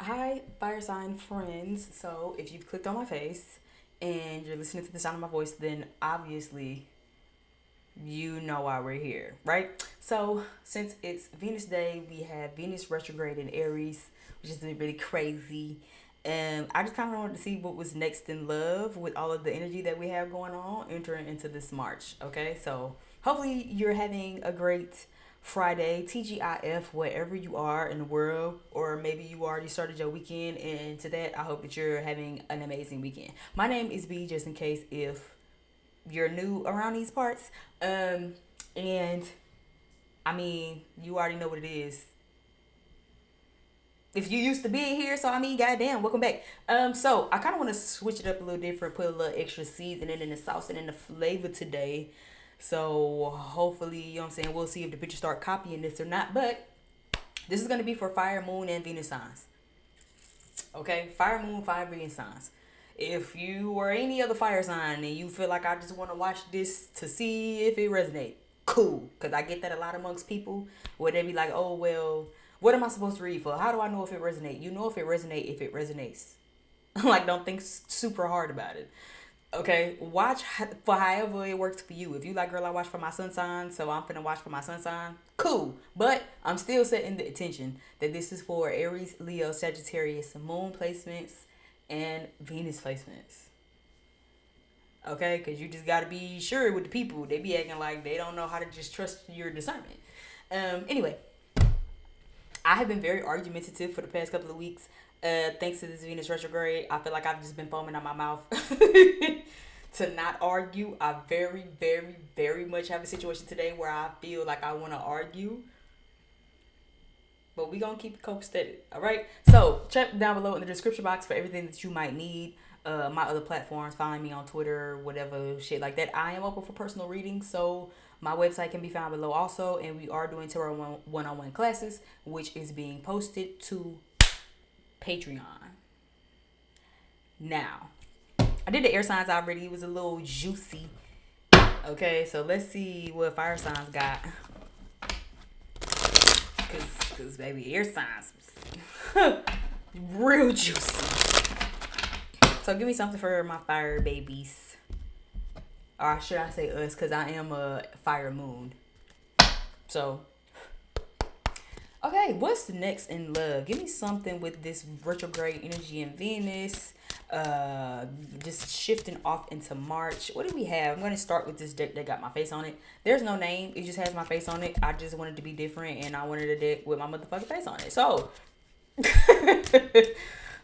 Hi, fire sign friends. So, if you've clicked on my face and you're listening to the sound of my voice, then obviously you know why we're here, right? So, since it's Venus Day, we have Venus retrograde in Aries, which is really crazy. And I just kind of wanted to see what was next in love with all of the energy that we have going on entering into this March. Okay, so hopefully you're having a great Friday, TGIF, wherever you are in the world, or maybe you already started your weekend. And to that, I hope that you're having an amazing weekend. My name is B, just in case if you're new around these parts. And I mean, you already know what it is. If you used to be here, so I mean, goddamn, welcome back. So I kind of want to switch it up a little different, put a little extra seasoning in the sauce and in the flavor today. So hopefully, you know what I'm saying, we'll see if the pictures start copying this or not. But this is gonna be for fire, moon, and Venus signs. Okay, fire, moon, fire, Venus signs. If you or any other fire sign and you feel like I just want to watch this to see if it resonates, cool. Cause I get that a lot amongst people where they be like, "Oh well, what am I supposed to read for? How do I know if it resonates?" You know if it resonates if it resonates. Like don't think super hard about it. Okay, watch for however it works for you. If you like, girl, I watch for my sun sign, so I'm finna watch for my sun sign. Cool, but I'm still setting the attention that this is for Aries, Leo, Sagittarius, Moon placements, and Venus placements. Okay, because you just gotta be sure with the people. They be acting like they don't know how to just trust your discernment. Anyway, I have been very argumentative for the past couple of weeks. Thanks to this Venus retrograde, I feel like I've just been foaming at my mouth to not argue. I very, very, very much have a situation today where I feel like I want to argue, but we gonna keep it copacetic. All right. So check down below in the description box for everything that you might need. My other platforms, find me on Twitter, whatever shit like that. I am open for personal readings, so my website can be found below also, and we are doing tarot one-on-one classes, which is being posted to Patreon. Now, I did the air signs already. It was a little juicy. Okay, so let's see what fire signs got. Cause baby, air signs real juicy. So give me something for my fire babies. Or should I say us? Cause I am a fire moon. So okay, what's next in love? Give me something with this retrograde energy in Venus. Just shifting off into March. What do we have? I'm gonna start with this deck that got my face on it. There's no name, it just has my face on it. I just wanted to be different and I wanted a deck with my motherfucking face on it. So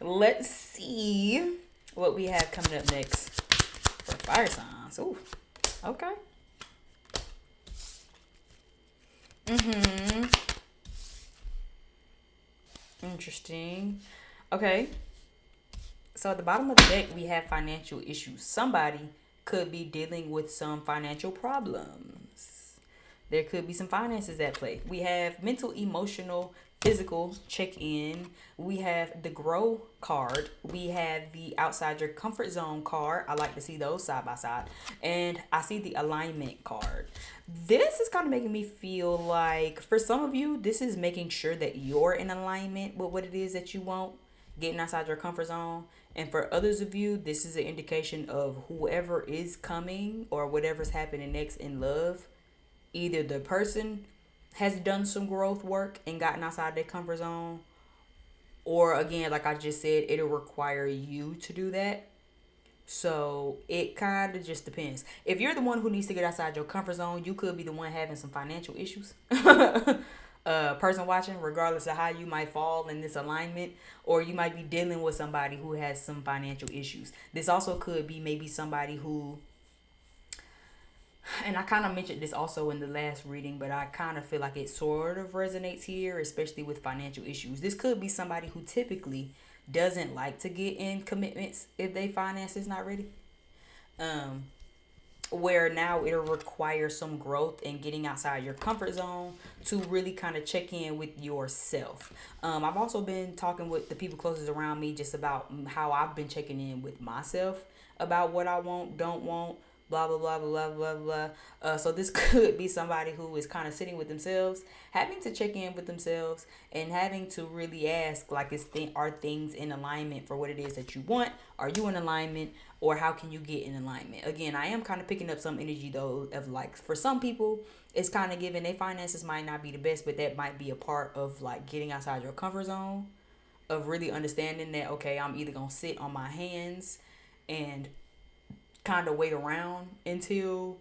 let's see what we have coming up next for fire signs. Ooh, okay. Mm-hmm. Interesting. Okay. So at the bottom of the deck, we have financial issues. Somebody could be dealing with some financial problems. There could be some finances at play. We have mental, emotional, physical check in. We have the grow card. We have the outside your comfort zone card. I like to see those side by side. And I see the alignment card. This is kind of making me feel like for some of you, this is making sure that you're in alignment with what it is that you want, getting outside your comfort zone. And for others of you, this is an indication of whoever is coming or whatever's happening next in love. Either the person has done some growth work and gotten outside their comfort zone, or again, like I just said, it'll require you to do that. So it kind of just depends. If you're the one who needs to get outside your comfort zone, you could be the one having some financial issues. Person watching, regardless of how you might fall in this alignment, or you might be dealing with somebody who has some financial issues. This also could be maybe somebody who, and I kind of mentioned this also in the last reading, but I kind of feel like it sort of resonates here, especially with financial issues. This could be somebody who typically doesn't like to get in commitments if they finance is not ready. Um, where now it'll require some growth and getting outside your comfort zone to really kind of check in with yourself. I've also been talking with the people closest around me just about how I've been checking in with myself about what I want, don't want, blah blah blah blah blah blah blah. So this could be somebody who is kind of sitting with themselves, having to check in with themselves, and having to really ask, like, are things in alignment for what it is that you want? Are you in alignment, or how can you get in alignment? Again, I am kind of picking up some energy though of, like, for some people it's kind of given their finances might not be the best, but that might be a part of, like, getting outside your comfort zone, of really understanding that, okay, I'm either gonna sit on my hands and kind of wait around until,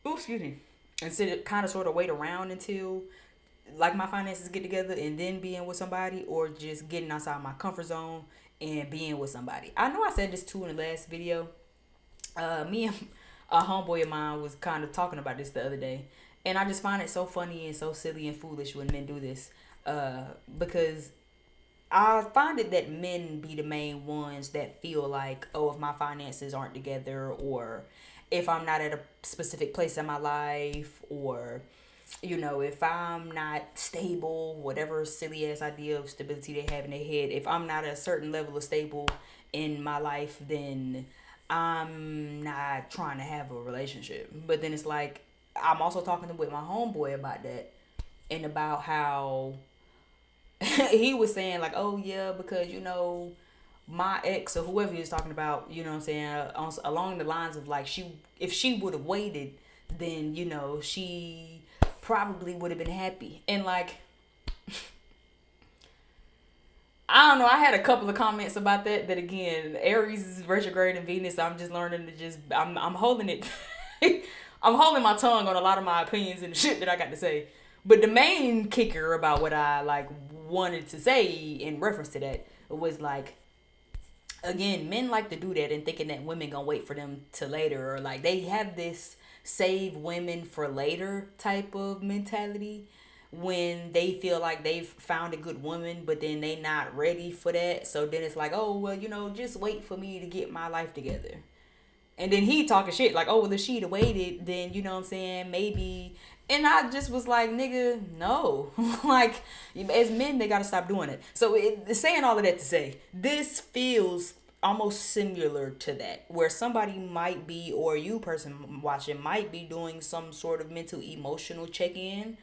oh, excuse me, and sit kind of sort of wait around until, like, my finances get together and then being with somebody, or just getting outside my comfort zone and being with somebody. I know I said this too in the last video. Me and a homeboy of mine was kind of talking about this the other day, and I just find it so funny and so silly and foolish when men do this, because I find it that men be the main ones that feel like, oh, if my finances aren't together, or if I'm not at a specific place in my life, or, you know, if I'm not stable, whatever silly ass idea of stability they have in their head, if I'm not at a certain level of stable in my life, then I'm not trying to have a relationship. But then it's like, I'm also talking with my homeboy about that, and about how he was saying, like, oh yeah, because, you know, my ex, or whoever he was talking about, you know what I'm saying, along the lines of, like, if she would have waited, then, you know, she probably would have been happy. And, like, I don't know, I had a couple of comments about that again, Aries is retrograde in Venus. I'm just learning to just, I'm holding it. I'm holding my tongue on a lot of my opinions and the shit that I got to say. But the main kicker about what I, like, wanted to say in reference to that was, like, again, men like to do that and thinking that women gonna wait for them to later, or, like, they have this save women for later type of mentality when they feel like they've found a good woman, but then they not ready for that. So then it's like, oh well, you know, just wait for me to get my life together. And then he talking shit like, oh well, if she'd have waited, then, you know what I'm saying, maybe. And I just was like, nigga, no. Like, as men, they gotta stop doing it. So saying all of that to say, this feels almost similar to that, where somebody might be, or you person watching might be doing some sort of mental emotional check-in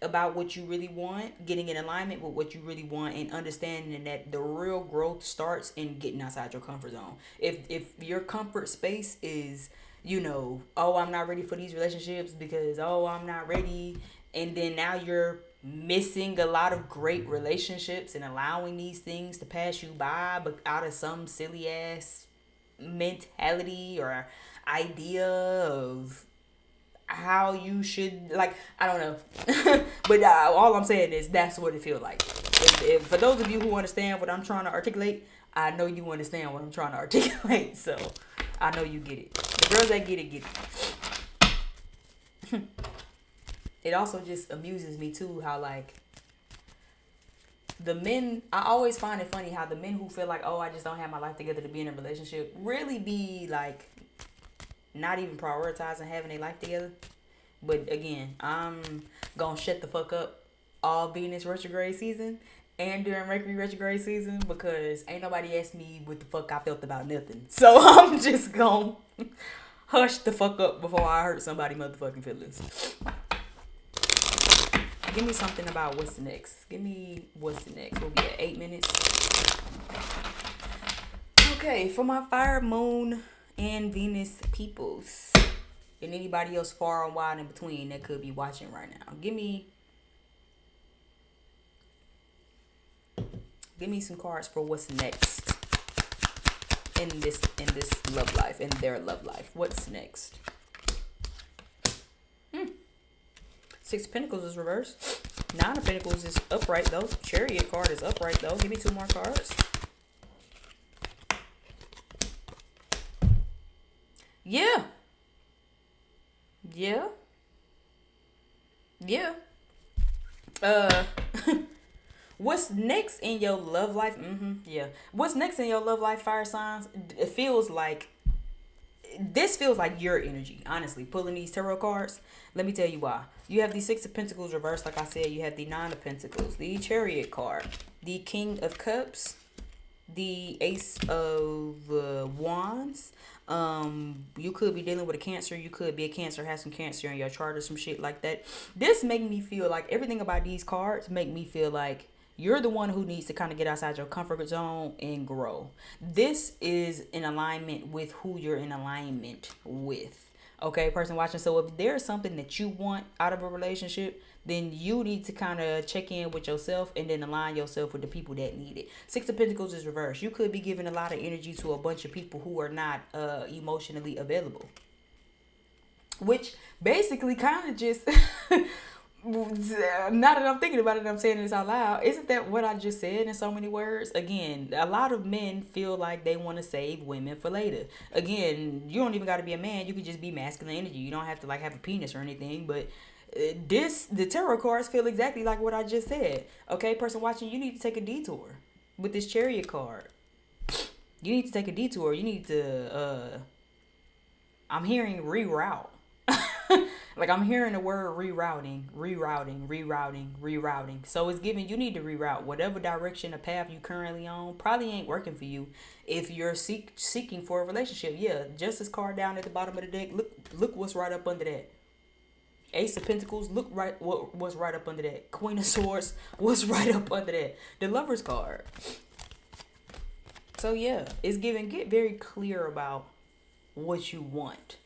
about what you really want, getting in alignment with what you really want, and understanding that the real growth starts in getting outside your comfort zone. If your comfort space is, you know, oh, I'm not ready for these relationships because, oh, I'm not ready, and then now you're missing a lot of great relationships and allowing these things to pass you by, but out of some silly ass mentality or idea of how you should, like, I don't know. But all I'm saying is that's what it feels like. If for those of you who understand what I'm trying to articulate, I know you understand what I'm trying to articulate. So I know you get it. The girls that get it. It also just amuses me too how, like, the men, I always find it funny how the men who feel like, oh, I just don't have my life together to be in a relationship, really be, like, not even prioritizing having a life together. But again, I'm gonna shut the fuck up all Venus retrograde season and during Mercury retrograde season, because ain't nobody asked me what the fuck I felt about nothing. So I'm just gonna hush the fuck up before I hurt somebody motherfucking feelings. Give me something about what's next. Give me what's next. We'll be at 8 minutes. Okay, for my fire, moon, and Venus peoples, and anybody else far and wide in between that could be watching right now, give me some cards for what's next in this love life, in their love life. What's next? Six of Pentacles is reversed. Nine of Pentacles is upright though. Chariot card is upright though. Give me two more cards. Yeah. What's next in your love life? Yeah. What's next in your love life, fire signs? It feels like, this feels like your energy, honestly, pulling these tarot cards. Let me tell you why. You have the Six of Pentacles reversed, like I said. You have the Nine of Pentacles, the Chariot card, the King of Cups, the Ace of Wands. You could be dealing with a Cancer. You could be a Cancer, have some Cancer in your chart or some shit like that. This make me feel like everything about these cards make me feel like you're the one who needs to kind of get outside your comfort zone and grow. This is in alignment with who you're in alignment with. Okay, person watching. So if there's something that you want out of a relationship, then you need to kind of check in with yourself and then align yourself with the people that need it. Six of Pentacles is reversed. You could be giving a lot of energy to a bunch of people who are not emotionally available, which basically kind of just now that I'm thinking about it, I'm saying this out loud. Isn't that what I just said in so many words? Again, a lot of men feel like they want to save women for later. Again, you don't even got to be a man. You could just be masculine energy. You don't have to like have a penis or anything. But the tarot cards feel exactly like what I just said. Okay, person watching, you need to take a detour with this Chariot card. You need to take a detour. You need to. I'm hearing reroute. Like I'm hearing the word rerouting. So it's giving you need to reroute whatever direction or path you currently on. Probably ain't working for you if you're seeking for a relationship. Yeah, Justice card down at the bottom of the deck. Look what's right up under that. Ace of Pentacles. Look what's right up under that. Queen of Swords. What's right up under that? The Lovers card. So yeah, it's giving. Get very clear about what you want.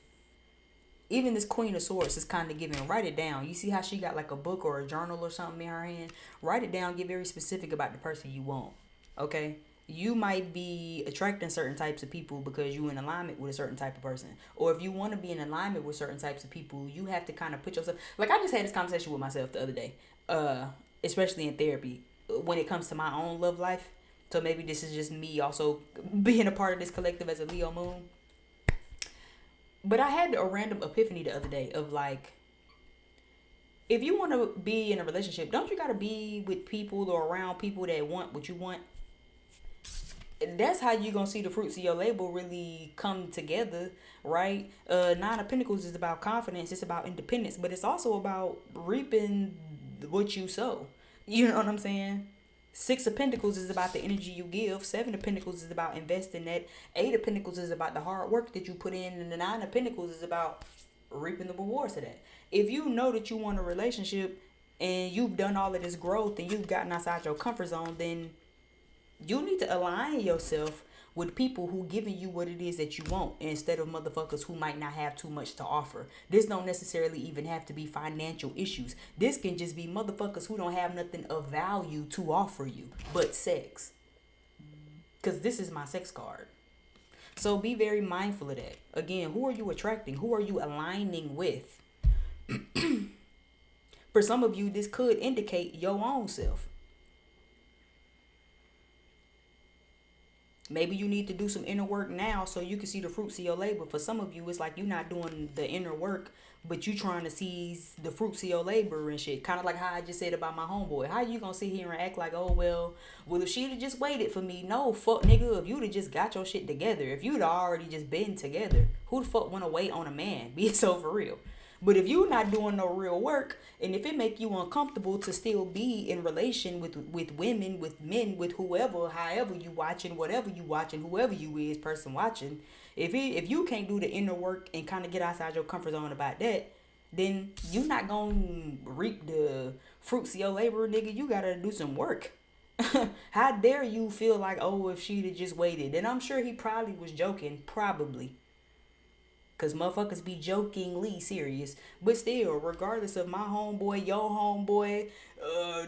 Even this Queen of Swords is kind of giving, write it down. You see how she got like a book or a journal or something in her hand? Write it down. Get very specific about the person you want. Okay? You might be attracting certain types of people because you're in alignment with a certain type of person. Or if you want to be in alignment with certain types of people, you have to kind of put yourself... Like I just had this conversation with myself the other day. Especially in therapy. When it comes to my own love life. So maybe this is just me also being a part of this collective as a Leo moon. But I had a random epiphany the other day of like, if you want to be in a relationship, don't you got to be with people or around people that want what you want? That's how you going to see the fruits of your labor really come together, right? Nine of Pentacles is about confidence. It's about independence. But it's also about reaping what you sow. You know what I'm saying? Six of Pentacles is about the energy you give. Seven of Pentacles is about investing that. Eight of Pentacles is about the hard work that you put in. And the Nine of Pentacles is about reaping the rewards of that. If you know that you want a relationship and you've done all of this growth and you've gotten outside your comfort zone, then you need to align yourself with people who giving you what it is that you want instead of motherfuckers who might not have too much to offer. This don't necessarily even have to be financial issues. This can just be motherfuckers who don't have nothing of value to offer you but sex. Because this is my sex card. So be very mindful of that. Again, who are you attracting? Who are you aligning with? For some of you, this could indicate your own self. Maybe you need to do some inner work now so you can see the fruits of your labor. For some of you, it's like you're not doing the inner work, but you trying to seize the fruits of your labor and shit. Kind of like how I just said about my homeboy. How you gonna sit here and act like, oh, well, if she'd have just waited for me. No, fuck, nigga, if you'd have just got your shit together. If you'd already just been together. Who the fuck want to wait on a man? Be so for real. But if you're not doing no real work, and if it make you uncomfortable to still be in relation with women, with men, with whoever, however you watching, whatever you watching, whoever you is, person watching, if you can't do the inner work and kind of get outside your comfort zone about that, then you're not going to reap the fruits of your labor, nigga. You got to do some work. How dare you feel like, oh, if she'd have just waited. And I'm sure he probably was joking, probably. Because motherfuckers be jokingly serious. But still, regardless of my homeboy, your homeboy,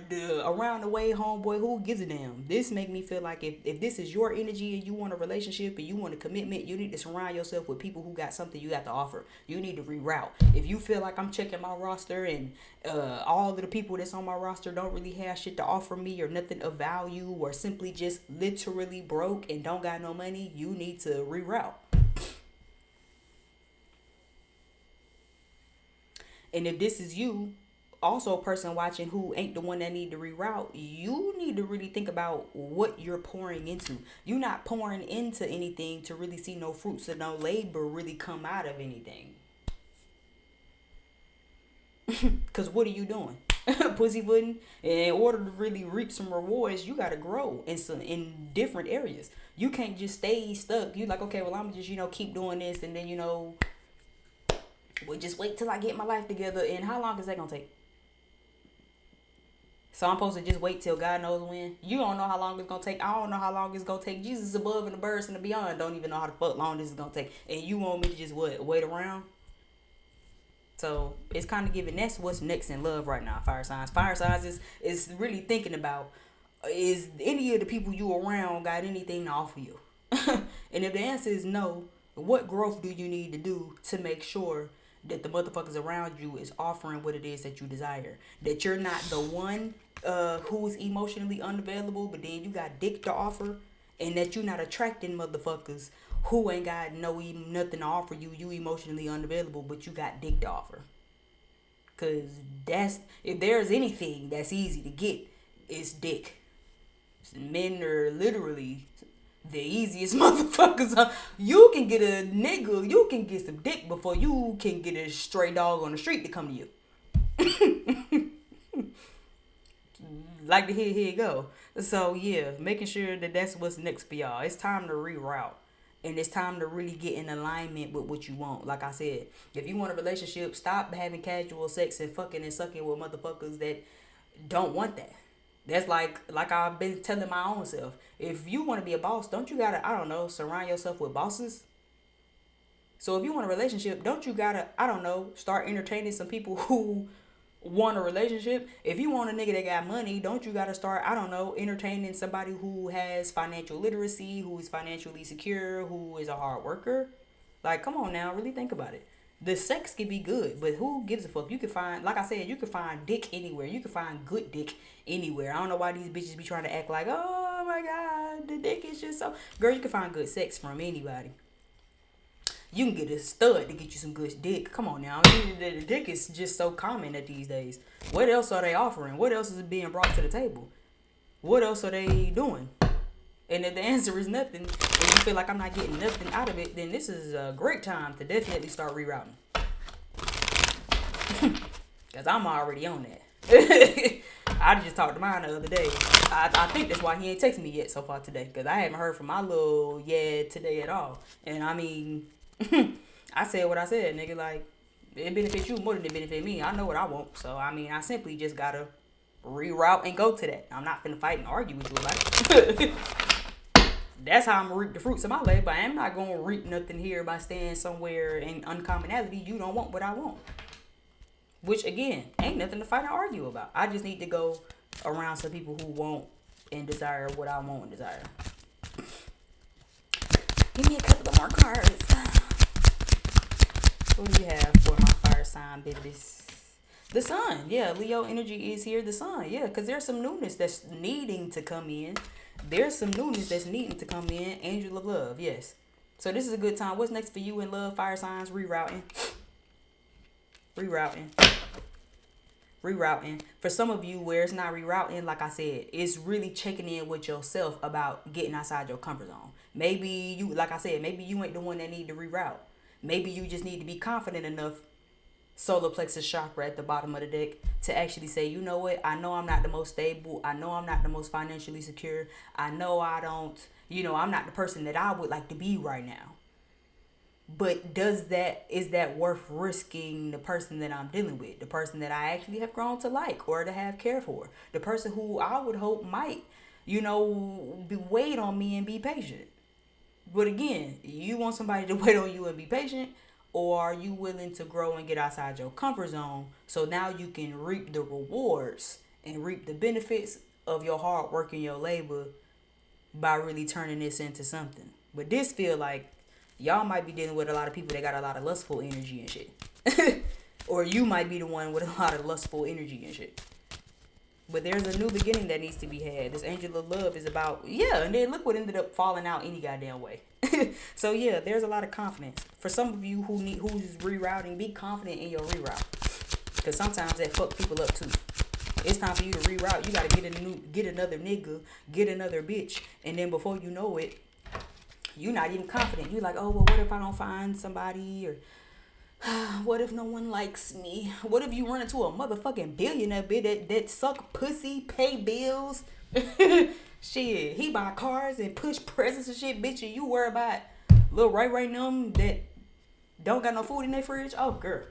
the around the way homeboy, who gives a damn? This make me feel like if this is your energy and you want a relationship and you want a commitment, you need to surround yourself with people who got something you got to offer. You need to reroute. If you feel like I'm checking my roster and all of the people that's on my roster don't really have shit to offer me or nothing of value or simply just literally broke and don't got no money, you need to reroute. And if this is you, also a person watching who ain't the one that need to reroute, you need to really think about what you're pouring into. You're not pouring into anything to really see no fruits or no labor really come out of anything. Because what are you doing? pussyfooting. And in order to really reap some rewards, you gotta grow in different areas. You can't just stay stuck. You like, okay, well, I'm just, keep doing this, and then, well, just wait till I get my life together. And how long is that gonna take? So I'm supposed to just wait till God knows when? You don't know how long it's gonna take. I don't know how long it's gonna take. Jesus above and the birds and the beyond don't even know how the fuck long this is gonna take. And you want me to just wait around? So it's kind of giving, that's what's next in love right now, fire signs. Fire signs is really thinking about, is any of the people you around got anything to offer you? And if the answer is no, what growth do you need to do to make sure that the motherfuckers around you is offering what it is that you desire? That you're not the one who is emotionally unavailable, but then you got dick to offer, and that you're not attracting motherfuckers who ain't got nothing to offer you. You emotionally unavailable, but you got dick to offer. Cause if there's anything that's easy to get, it's dick. Men are literally the easiest motherfuckers. You can get a nigga, you can get some dick before you can get a stray dog on the street to come to you. Like to here you go. So yeah, making sure that that's what's next for y'all. It's time to reroute. And it's time to really get in alignment with what you want. Like I said, if you want a relationship, stop having casual sex and fucking and sucking with motherfuckers that don't want that. That's like I've been telling my own self. If you want to be a boss, don't you gotta, I don't know, surround yourself with bosses? So if you want a relationship, don't you gotta, I don't know, start entertaining some people who want a relationship? If you want a nigga that got money, don't you gotta start, I don't know, entertaining somebody who has financial literacy, who is financially secure, who is a hard worker? Like, come on now, really think about it. The sex can be good, but who gives a fuck? You can find, like I said, you can find dick anywhere. You can find good dick anywhere. I don't know why these bitches be trying to act like, oh my god, the dick is just so... Girl, you can find good sex from anybody. You can get a stud to get you some good dick. Come on now. I mean, the dick is just so common at these days. What else are they offering? What else is being brought to the table? What else are they doing? And if the answer is nothing, and you feel like I'm not getting nothing out of it, then this is a great time to definitely start rerouting. Because I'm already on that. I just talked to mine the other day. I think that's why he ain't texted me yet so far today. Because I haven't heard from my little today at all. And I mean, I said what I said, nigga. Like, it benefits you more than it benefit me. I know what I want. So, I mean, I simply just got to reroute and go to that. I'm not finna fight and argue with you about it. That's how I'm gonna reap the fruits of my labor. I am not gonna reap nothing here by staying somewhere in uncommonality. You don't want what I want. Which, again, ain't nothing to fight and argue about. I just need to go around some people who want and desire what I want and desire. Give me a couple of more cards. What do you have for my fire sign babies? The sun. Yeah, Leo energy is here. The sun. Yeah, because there's some newness that's needing to come in. There's some newness that's needing to come in. Angel of love. Yes. So this is a good time. What's next for you in love? Fire signs. Rerouting. For some of you where it's not rerouting, like I said, it's really checking in with yourself about getting outside your comfort zone. Maybe you, like I said, maybe you ain't the one that need to reroute. Maybe you just need to be confident enough, solar plexus chakra at the bottom of the deck, to actually say, you know what, I know I'm not the most stable. I know I'm not the most financially secure. I know I don't, I'm not the person that I would like to be right now. But is that worth risking the person that I'm dealing with? The person that I actually have grown to like or to have care for? The person who I would hope might, wait on me and be patient. But again, you want somebody to wait on you and be patient, or are you willing to grow and get outside your comfort zone so now you can reap the rewards and reap the benefits of your hard work and your labor by really turning this into something? But this feel like y'all might be dealing with a lot of people that got a lot of lustful energy and shit. Or you might be the one with a lot of lustful energy and shit. But there's a new beginning that needs to be had. This angel of love is about, and then look what ended up falling out any goddamn way. So yeah, there's a lot of confidence. For some of you who's rerouting, be confident in your reroute. Because sometimes that fuck people up too. It's time for you to reroute. You gotta get another nigga, get another bitch, and then before you know it, you're not even confident. You're like, oh well, what if I don't find somebody, or What if no one likes me? What if you run into a motherfucking billionaire bitch that suck pussy, pay bills? Shit, he buy cars and push presents and shit, bitch, and you worry about little right now that don't got no food in their fridge? Oh, girl.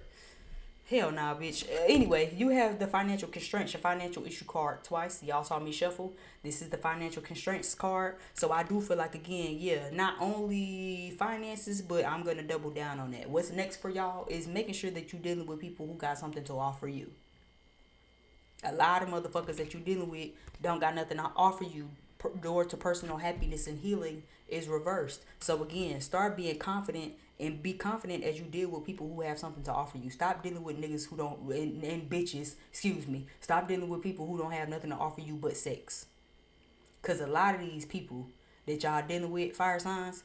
Hell nah, bitch. Anyway, you have the financial constraints, your financial issue card twice. Y'all saw me shuffle. This is the financial constraints card. So I do feel like, again, yeah, not only finances, but I'm going to double down on that. What's next for y'all is making sure that you're dealing with people who got something to offer you. A lot of motherfuckers that you're dealing with don't got nothing to offer you. Door to personal happiness and healing is reversed. So again, start being confident and be confident as you deal with people who have something to offer you. Stop dealing with niggas who don't and bitches, excuse me. Stop dealing with people who don't have nothing to offer you but sex. Cause a lot of these people that y'all dealing with, fire signs,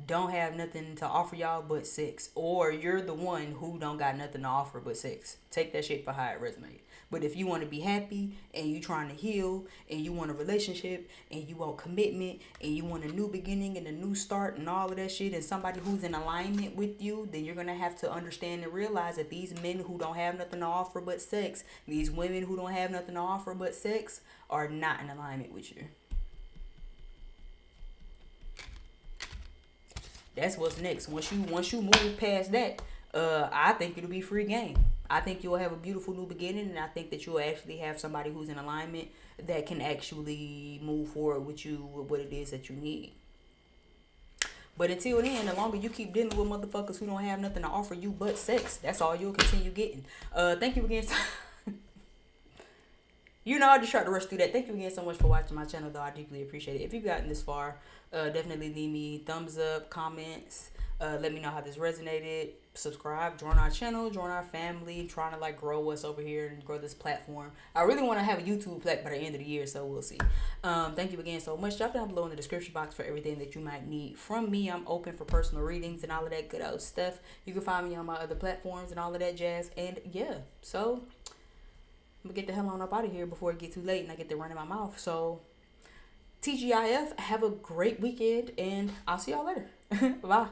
don't have nothing to offer y'all but sex. Or you're the one who don't got nothing to offer but sex. Take that shit for how it resonates. But if you want to be happy and you trying to heal and you want a relationship and you want commitment and you want a new beginning and a new start and all of that shit and somebody who's in alignment with you, then you're going to have to understand and realize that these men who don't have nothing to offer but sex, these women who don't have nothing to offer but sex are not in alignment with you. That's what's next. Once you move past that, I think it'll be free game. I think you'll have a beautiful new beginning, and I think that you'll actually have somebody who's in alignment that can actually move forward with you with what it is that you need. But until then, the longer you keep dealing with motherfuckers who don't have nothing to offer you but sex, that's all you'll continue getting. Thank you again. I just tried to rush through that. Thank you again so much for watching my channel, though. I deeply appreciate it. If you've gotten this far, definitely leave me thumbs up, comments. Let me know how this resonated. Subscribe, join our channel, join our family. Trying to grow us over here and grow this platform. I really want to have a YouTube plat by the end of the year, so we'll see. Thank you again so much. Drop down below in the description box for everything that you might need from me. I'm open for personal readings and all of that good old stuff. You can find me on my other platforms and all of that jazz. And yeah, so I'm gonna get the hell on up out of here before it get too late and I get to run in my mouth. So TGIF, have a great weekend and I'll see y'all later. Bye.